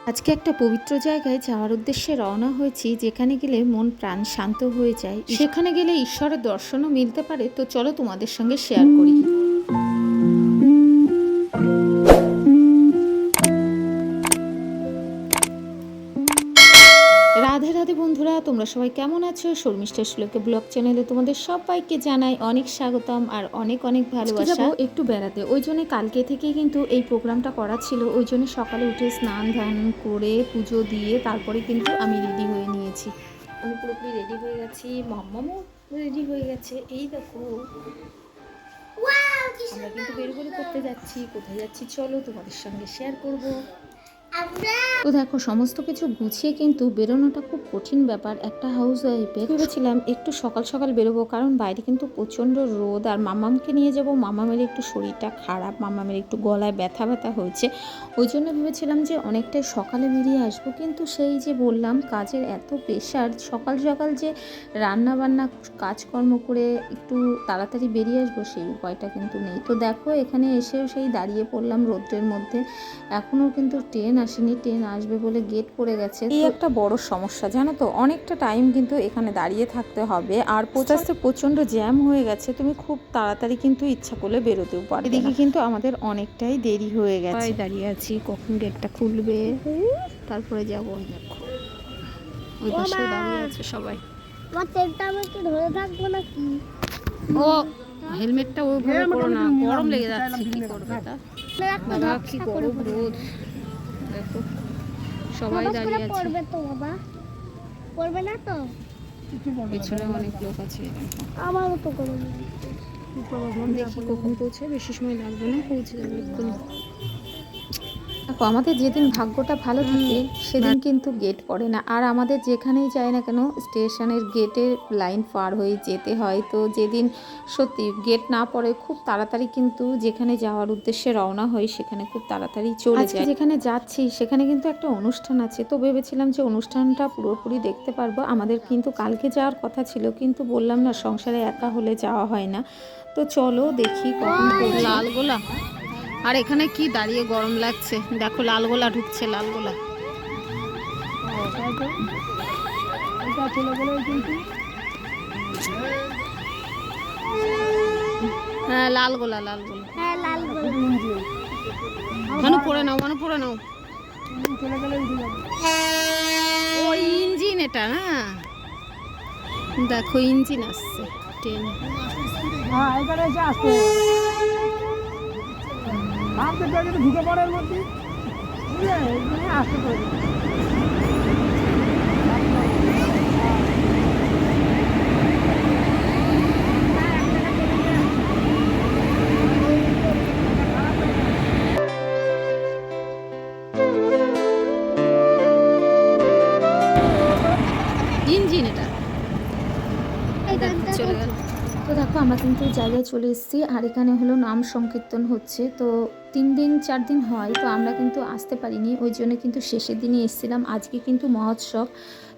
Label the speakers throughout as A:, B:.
A: আজকে একটা পবিত্র জায়গায় যাওয়ার উদ্দেশ্যে রওনা হয়েছি, যেখানে গেলে মন প্রাণ শান্ত হয়ে যায়। সেখানে গেলে ঈশ্বরের দর্শনও মিলতে পারে। তো চলো তোমাদের সঙ্গে শেয়ার করি। রাধে রাধে বন্ধুরা, তোমরা সবাই কেমন আছো? শর্মিষ্ঠা শ্লোকে ব্লগ চ্যানেলে তোমাদের সবাইকে জানাই অনেক স্বাগতম আর অনেক অনেক ভালোবাসা। একটু বেড়াতে, ওই জন্য কালকে থেকেই কিন্তু এই প্রোগ্রামটা করা ছিল। ওই জন্য সকালে উঠে স্নান ধ্যান করে পুজো দিয়ে তারপরে কিন্তু আমি রেডি হয়ে নিয়েছি। আমি পুরোপুরি রেডি হয়ে গেছি, মাম্মামও রেডি হয়ে গেছে। এই দেখো আমরা কিন্তু বেরোবেরি করতে যাচ্ছি। কোথায় যাচ্ছি চলো তোমাদের সঙ্গে শেয়ার করবো। তো দেখো, সমস্ত কিছু গুছিয়ে কিন্তু বেরোনোটা খুব কঠিন ব্যাপার একটা হাউস ওয়াইফের। ভেবেছিলাম একটু সকাল সকাল বেরোবো, কারণ বাইরে কিন্তু প্রচণ্ড রোদ। আর মামামকে নিয়ে যাব, মামামের একটু শরীরটা খারাপ, মামামের একটু গলায় ব্যথা ব্যথা হয়েছে। ওই জন্য ভেবেছিলাম যে অনেকটাই সকালে বেরিয়ে আসবো, কিন্তু সেই যে বললাম কাজের এত প্রেশার, সকাল সকাল যে রান্না বান্না কাজকর্ম করে একটু তাড়াতাড়ি বেরিয়ে আসবো সেই উপায়টা কিন্তু নেই। তো দেখো এখানে এসেও সেই দাঁড়িয়ে পড়লাম রোদ্রের মধ্যে। এখনও কিন্তু ট্রেন আসেনি, ট্রেন আসবে বলে গেট পড়ে গেছে। এই একটা বড় সমস্যা জানো তো, অনেকটা টাইম কিন্তু এখানে দাঁড়িয়ে থাকতে হবে। আর পৌঁছাতে প্রচণ্ড জ্যাম হয়ে গেছে, তুমি খুব তাড়াতাড়ি কিন্তু ইচ্ছা করলে বেরোতেও পারবে। এদিকে কিন্তু আমাদের অনেকটাই দেরি হয়ে গেছে, দাঁড়িয়ে আছি কখন গেটটা খুলবে তারপরে যাবো। দেখো ওই পাশে দাঁড়িয়ে আছে সবাই।
B: ধরে থাকবো নাকি?
A: ও হেলমেটটা ওইভাবে করো না, গরম লেগে যাচ্ছে। কি করবে তা? বাবা কি গরম রোদ। দেখো সবাই দাঁড়িয়ে আছে।
B: পড়বে তো বাবা, পড়বে না তো?
A: পিছনে অনেক লোক আছে।
B: আমারও তো গরম।
A: দেখি কখন পৌঁছে, বেশি সময় লাগবে না, পৌঁছে যাবে এক্ষুনি। দেখো আমাদের যেদিন ভাগ্যটা ভালো থাকে সেদিন কিন্তু গেট পড়ে না। আর আমাদের যেখানেই যাই না কেন স্টেশনের গেটের লাইন পার হয়ে যেতে হয়। তো যেদিন সত্যি গেট না পড়ে খুব তাড়াতাড়ি কিন্তু যেখানে যাওয়ার উদ্দেশ্যে রওনা হয় সেখানে খুব তাড়াতাড়ি চলে যায়। যেখানে যাচ্ছি সেখানে কিন্তু একটা অনুষ্ঠান আছে, তো ভেবেছিলাম যে অনুষ্ঠানটা পুরোপুরি দেখতে পারবো। আমাদের কিন্তু কালকে যাওয়ার কথা ছিল, কিন্তু বললাম না সংসারে একা হলে যাওয়া হয় না। তো চলো দেখি কখন লালগোলা। আর এখানে কি দাঁড়িয়ে গরম লাগছে, দেখো লালগোলা ঢুকছে, লালগোলা। হ্যাঁ লালগোলা, লালগোলা।
B: হ্যাঁ লালগোলা।
A: মানু পড়ে নাও, মানু পড়ে নাও। ওই ইঞ্জিন এটা না, দেখো ইঞ্জিন আসছে ট্রেন।
B: ঢুকে পড়ার মধ্যে আসতে পারে।
A: ইঞ্জিন এটা চলে গেল। তো দেখো আমরা কিন্তু জায়গায় চলে এসেছি, আর এখানে হলো নাম সংকীর্তন হচ্ছে। তো 3 দিন 4 দিন হয়, তো আমরা কিন্তু আসতে পারিনি, ওই জন্য কিন্তু শেষের দিনই এসেছিলাম। আজকে কিন্তু মহোৎসব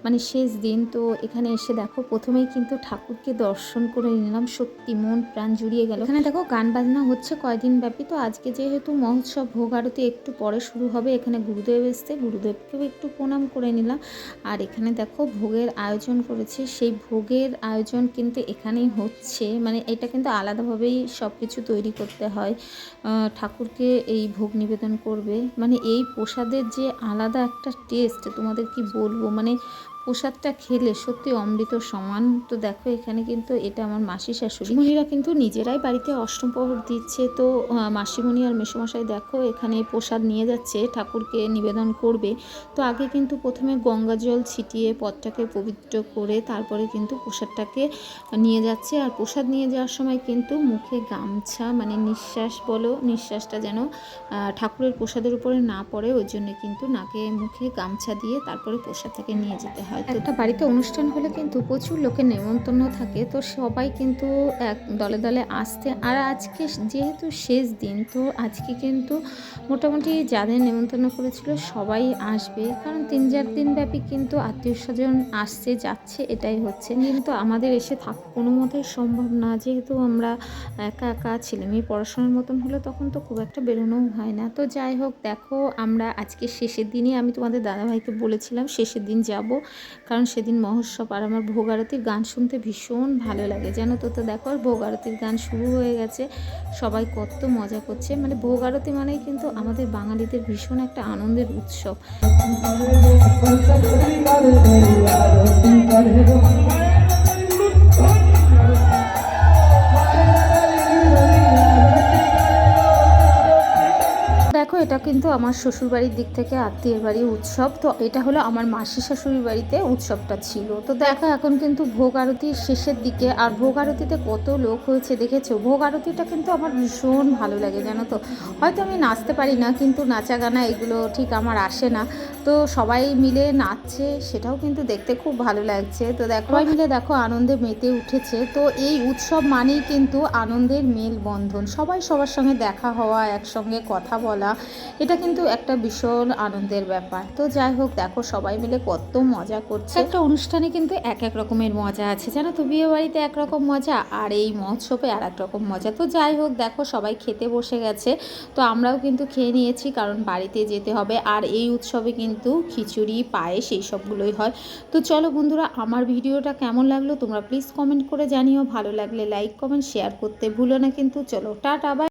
A: মানে শেষ দিন। তো এখানে এসে দেখো প্রথমেই কিন্তু ঠাকুরকে দর্শন করে নিলাম, সত্যি মন প্রাণ জুড়িয়ে গেল। এখানে দেখো গান বাজনা হচ্ছে কয়দিন ব্যাপী। তো আজকে যেহেতু মহোৎসব, ভোগ আরতি একটু পরে শুরু হবে। এখানে গুরুদেব এসছে, গুরুদেবকেও একটু প্রণাম করে নিলাম। আর এখানে দেখো ভোগের আয়োজন করেছে, সেই ভোগের আয়োজন কিন্তু এখানেই হচ্ছে। মানে এটা কিন্তু আলাদাভাবেই সব কিছু তৈরি করতে হয়। ঠাকুরকে এই ভোগ নিবেদন করবে, মানে এই প্রসাদের যে আলাদা একটা টেস্ট তোমাদের কি বলবো, মানে প্রসাদটা খেলে সত্যি অমৃত সমান। তো দেখো এখানে কিন্তু এটা আমার মাসি শাশুড়ি মনিরা কিন্তু নিজেরাই বাড়িতে অষ্টপ্রহর দিচ্ছে। তো মাসিমণি আর মেসোমশাই দেখো এখানে প্রসাদ নিয়ে যাচ্ছে, ঠাকুরকে নিবেদন করবে। তো আগে কিন্তু প্রথমে গঙ্গা জল ছিটিয়ে পথটাকে পবিত্র করে তারপরে কিন্তু প্রসাদটাকে নিয়ে যাচ্ছে। আর প্রসাদ নিয়ে যাওয়ার সময় কিন্তু মুখে গামছা, মানে নিঃশ্বাস বলো, নিঃশ্বাসটা যেন ঠাকুরের প্রসাদের উপরে না পড়ে, ওই জন্য কিন্তু নাকে মুখে গামছা দিয়ে তারপরে প্রসাদটাকে নিয়ে যেতে হয়। হয়। তো একটা বাড়িতে অনুষ্ঠান হলে কিন্তু প্রচুর লোকের নেমন্তন্ন থাকে, তো সবাই কিন্তু এক দলে দলে আসতে। আর আজকে যেহেতু শেষ দিন, তো আজকে কিন্তু মোটামুটি যাদের নেমন্তন্ন করেছিল সবাই আসবে, কারণ 3-4 দিন ব্যাপী কিন্তু আত্মীয় স্বজন আসছে যাচ্ছে, এটাই হচ্ছে। কিন্তু আমাদের এসে থাকা কোনো মতেই সম্ভব না, যেহেতু আমরা একা একা ছেলেমেয়ে পড়াশোনার মতন হলে তখন তো খুব একটা বেরোনোও হয় না। তো যাই হোক, দেখো আমরা আজকে শেষের দিনই, আমি তোমাদের দাদাভাইকে বলেছিলাম শেষের দিন যাব, কারণ সেদিন মহোৎসব। আর আমার ভোগ আরতির গান শুনতে ভীষণ ভালো লাগে জানো তো। তো দেখো ভোগ আরতির গান শুরু হয়ে গেছে, সবাই কত মজা করছে। মানে ভোগ আরতি মানেই কিন্তু আমাদের বাঙালিদের ভীষণ একটা আনন্দের উৎসব। দেখো এটা কিন্তু আমার শ্বশুরবাড়ির দিক থেকে আত্মীয়ের বাড়ির উৎসব, তো এটা হলো আমার মাসি শাশুড়ির বাড়িতে উৎসবটা ছিল। তো দেখো এখন কিন্তু ভোগ আরতির শেষের দিকে, আর ভোগ আরতিতে কত লোক হয়েছে দেখেছো। ভোগ আরতিটা কিন্তু আমার ভীষণ ভালো লাগে জানো তো। হয়তো আমি নাচতে পারি না, কিন্তু নাচা গানা এগুলো ঠিক আমার আসে না, তো সবাই মিলে নাচছে, সেটাও কিন্তু দেখতে খুব ভালো লাগছে। তো দেখো সবাই মিলে দেখো আনন্দে মেতে উঠেছে। তো এই উৎসব মানেই কিন্তু আনন্দের মেলবন্ধন, সবাই সবার সঙ্গে দেখা হওয়া, একসঙ্গে কথা বলা, এটা কিন্তু একটা ভীষণ আনন্দের ব্যাপার। তো যাই হোক দেখো সবাই মিলে কত মজা করছে। একটা অনুষ্ঠানে কিন্তু এক এক রকমের মজা আছে জানো তো। বিয়ে বাড়িতে একরকম মজা, আর এই মহোৎসবে আর এক রকম মজা। তো যাই হোক দেখো সবাই খেতে বসে গেছে, তো আমরাও কিন্তু খেয়ে নিয়েছি, কারণ বাড়িতে যেতে হবে। আর এই উৎসবে কিন্তু খিচুড়ি, পায়েস এই সবগুলোই হয়। তো চলো বন্ধুরা, আমার ভিডিওটা কেমন লাগলো তোমরা প্লিজ কমেন্ট করে জানিও। ভালো লাগলে লাইক কমেন্ট শেয়ার করতে ভুলো না কিন্তু। চলো টাটা, বাই।